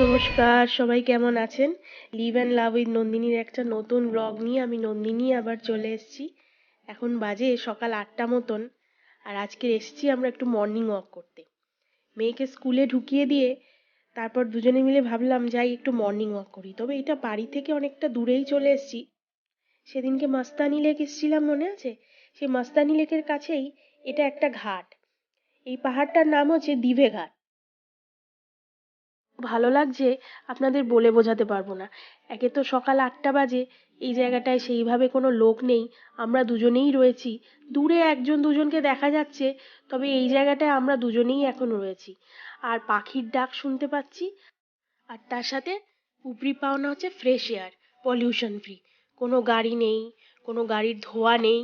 নমস্কার, সবাই কেমন আছেন? লিভ অ্যান্ড লাভ উইথ নন্দিনীর একটা নতুন ব্লগ নিয়ে আমি নন্দিনী আবার চলে এসেছি। এখন বাজে সকাল 8টা মতন। আর আজকে এসেছি আমরা একটু মর্নিং ওয়াক করতে। মেয়েকে স্কুলে ঢুকিয়ে দিয়ে তারপর দুজনে মিলে ভাবলাম যাই একটু মর্নিং ওয়াক করি। তবে এটা বাড়ি থেকে অনেকটা দূরেই চলে এসেছি। সেদিনকে মাস্তানি লেক এসেছিলাম, মনে আছে? সেই মাস্তানি লেকের কাছেই এটা একটা ঘাট। এই পাহাড়টার নাম হচ্ছে দিভে ঘাট। ভালো লাগছে, আপনাদের বলে বোঝাতে পারবো না। একে তো সকাল 8টা বাজে, এই জায়গাটায় সেইভাবে কোনো লোক নেই, আমরা দুজনেই রয়েছি। দূরে একজন দুজনকে দেখা যাচ্ছে, তবে এই জায়গাটায় আমরা দুজনেই এখন রয়েছি। আর পাখির ডাক শুনতে পাচ্ছি। আর তার সাথে উপরি পাওনা হচ্ছে ফ্রেশ এয়ার, পলিউশন ফ্রি। কোনো গাড়ি নেই, কোনো গাড়ির ধোঁয়া নেই,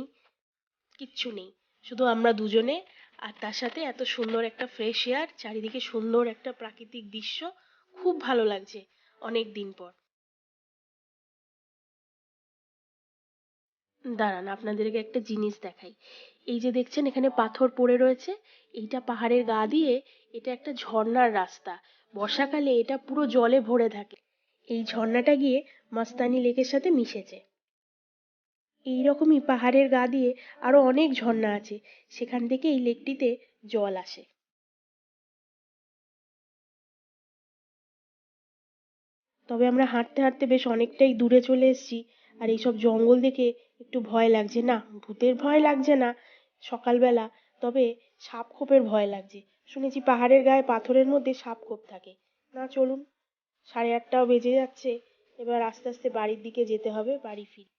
কিচ্ছু নেই, শুধু আমরা দুজনে। আর তার সাথে এত সুন্দর একটা ফ্রেশ এয়ার, চারিদিকে সুন্দর একটা প্রাকৃতিক দৃশ্য। খুব ভালো লাগছে অনেক দিন পর। দাঁড়ান, আপনাদেরকে একটা জিনিস দেখাই। এই যে দেখছেন এখানে পাথর পড়ে রয়েছে, এইটা পাহাড়ের গা দিয়ে, এটা একটা ঝর্ণার রাস্তা। বর্ষাকালে এটা পুরো জলে ভরে থাকে। এই ঝর্ণাটা গিয়ে মাস্তানি লেকের সাথে মিশেছে। এইরকমই পাহাড়ের গা দিয়ে আরো অনেক ঝর্ণা আছে, সেখান থেকে এই লেকটিতে জল আসে। তবে আমরা হাঁটতে হাঁটতে বেশ অনেকটাই দূরে চলে এসেছি। আর এইসব জঙ্গল দেখে একটু ভয় লাগছে, না ভূতের ভয় লাগছে না সকালবেলা, তবে সাপ খোপের ভয় লাগছে। শুনেছি পাহাড়ের গায়ে পাথরের মধ্যে সাপ খোপ থাকে। না চলুন, 8:30টাও বেজে যাচ্ছে, এবার আস্তে আস্তে বাড়ির দিকে যেতে হবে, বাড়ি ফিরি।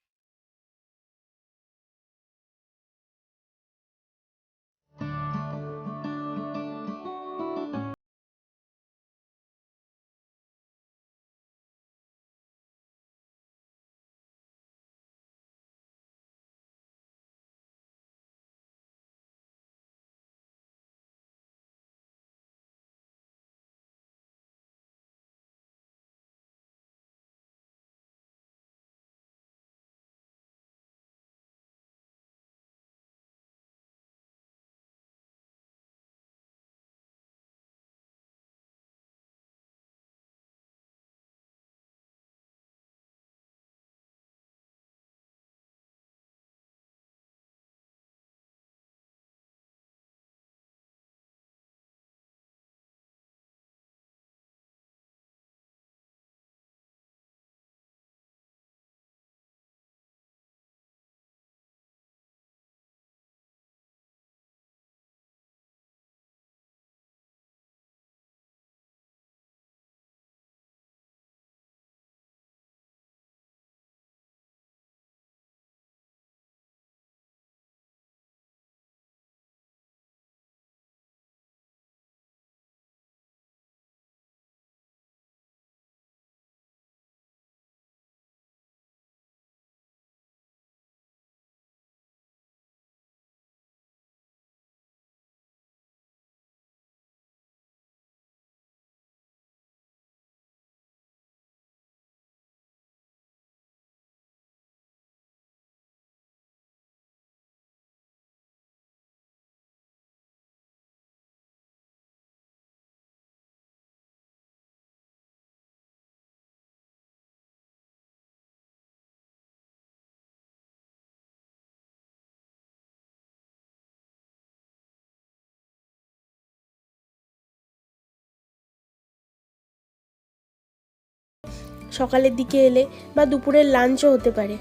সকালের দিকে এলে বা দুপুরের লাঞ্চও হতে পারে,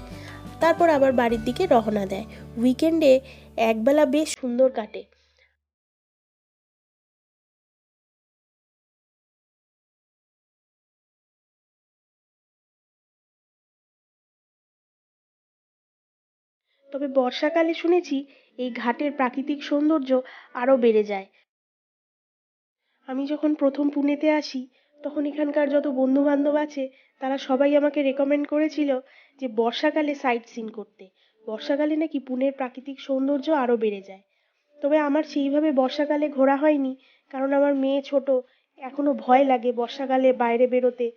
তারপর আবার বাড়ির দিকে রওনা দেয়। উইকেন্ডে একবেলা বেশ সুন্দর কাটে। তবে বর্ষাকালে শুনেছি এই ঘাটের প্রাকৃতিক সৌন্দর্য আরো বেড়ে যায়। আমি যখন প্রথম পুনেতে আসি, তখন এখানকার যত বন্ধু বান্ধব আছে তারা সবাই আমাকে রেকমেন্ড করেছিল যে বর্ষাকালে সাইট সিন করতে। বর্ষাকালে নাকি পুনের প্রাকৃতিক সৌন্দর্য আরো বেড়ে যায়। তবে আমার সেইভাবে বর্ষাকালে ঘোরা হয়নি, কারণ আমার মেয়ে ছোট, এখনো ভয় লাগে বর্ষাকালে বাইরে বেরোতে।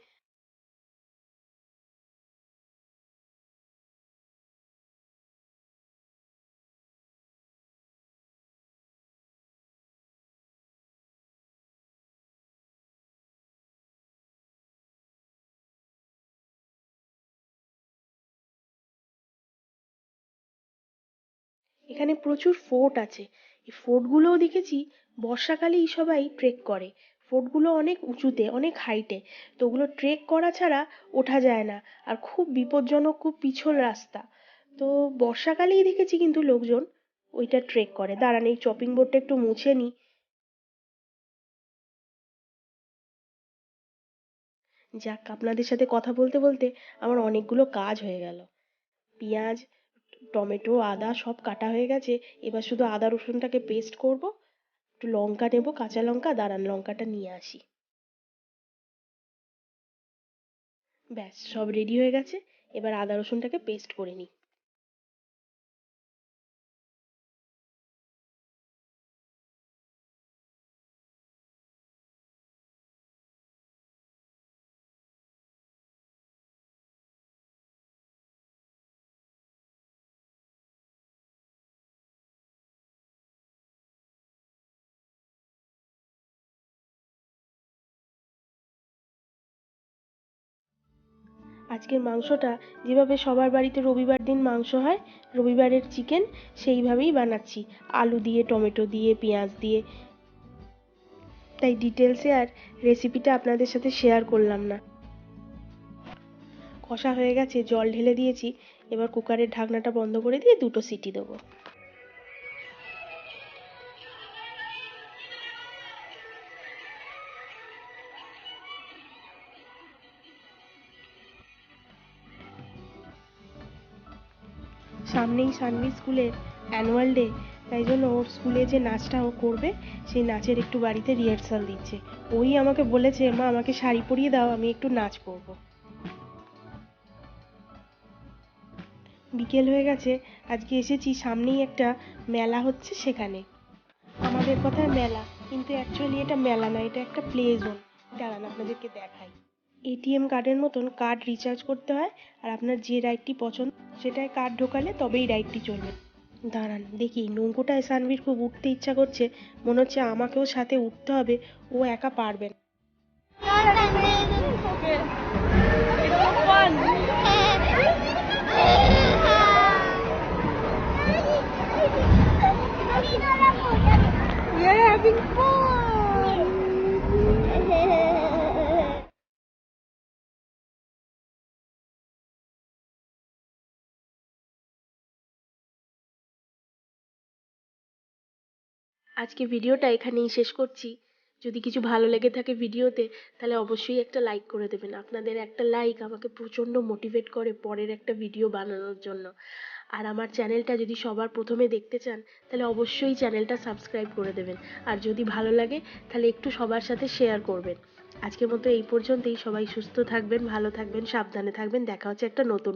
এখানে প্রচুর ফোর্ট আছে। এই ফোর্টগুলোও দেখেছি বর্ষাকালেই সবাই ট্রেক করে। ফোর্টগুলো অনেক উঁচুতে, অনেক হাইটে, তো ওগুলো ট্রেক করা ছাড়া ওঠা যায় না, আর খুব বিপজ্জনক, খুব পিছল রাস্তা। তো বর্ষাকালেই দেখেছি কিন্তু লোকজন ওইটা ট্রেক করে। দাঁড়ান, এই চপিং বোর্ডটা একটু মুছে নিই। যাক, আপনাদের সাথে কথা বলতে বলতে আমার অনেকগুলো কাজ হয়ে গেল। পেঁয়াজ, টমেটো, আদা সব কাটা হয়ে গেছে। এবার শুধু আদা রসুনটাকে পেস্ট করব। একটু লঙ্কা নেব, কাঁচা লঙ্কা। দাঁড়ান, লঙ্কাটা নিয়ে আসি। ব্যাস, সব রেডি হয়ে গেছে। এবার আদা রসুনটাকে পেস্ট করে নিই। আজকের মাংসটা যেভাবে সবার বাড়িতে রবিবার দিন মাংস হয়, রবিবারের চিকেন, সেইভাবেই বানাচ্ছি। আলু দিয়ে, টমেটো দিয়ে, পেঁয়াজ দিয়ে। তাই ডিটেলসে আর রেসিপিটা আপনাদের সাথে শেয়ার করলাম না। কষা হয়ে গেছে, জল ঢেলে দিয়েছি। এবার কুকারের ঢাকনাটা বন্ধ করে দিয়ে 2টো সিটি দেবো। সামনেই সানভি স্কুলের অ্যানুয়াল ডে, তাই জন্য ওর স্কুলে যে নাচটা ও করবে, সেই নাচের একটু বাড়িতে রিহার্সাল দিচ্ছে। ওই আমাকে বলেছে, মা আমাকে শাড়ি পরিয়ে দাও, আমি একটু নাচ করব। বিকেল হয়ে গেছে। আজকে এসেছি, সামনেই একটা মেলা হচ্ছে সেখানে। আমাদের কথায় মেলা, কিন্তু অ্যাকচুয়ালি এটা মেলা না, এটা একটা প্লে জোন। দাঁড়ান, আপনাদেরকে দেখাই। এটিএম কার্ডের মতন কার্ড রিচার্জ করতে হয়, আর আপনার যে রাইডটি পছন্দ সেটায় কার্ড ঢোকালে তবেই রাইডটি চলবে। দাঁড়ান দেখি, নৌকোটায় সানভির খুব উঠতে ইচ্ছা করছে। মনে হচ্ছে আমাকেও সাথে উঠতে হবে, ও একা পারবে না। We are having fun. আজকে ভিডিওটা এখানেই শেষ করছি। যদি কিছু ভালো লেগে থাকে ভিডিওতে, তাহলে অবশ্যই একটা লাইক করে দেবেন। আপনাদের একটা লাইক আমাকে প্রচণ্ড মোটিভেট করে পরের একটা ভিডিও বানানোর জন্য। আর আমার চ্যানেলটা যদি সবার প্রথমে দেখতে চান, তাহলে অবশ্যই চ্যানেলটা সাবস্ক্রাইব করে দেবেন। আর যদি ভালো লাগে তাহলে একটু সবার সাথে শেয়ার করবেন। আজকের মতো এই পর্যন্তই। সবাই সুস্থ থাকবেন, ভালো থাকবেন, সাবধানে থাকবেন। দেখা হচ্ছে একটা নতুন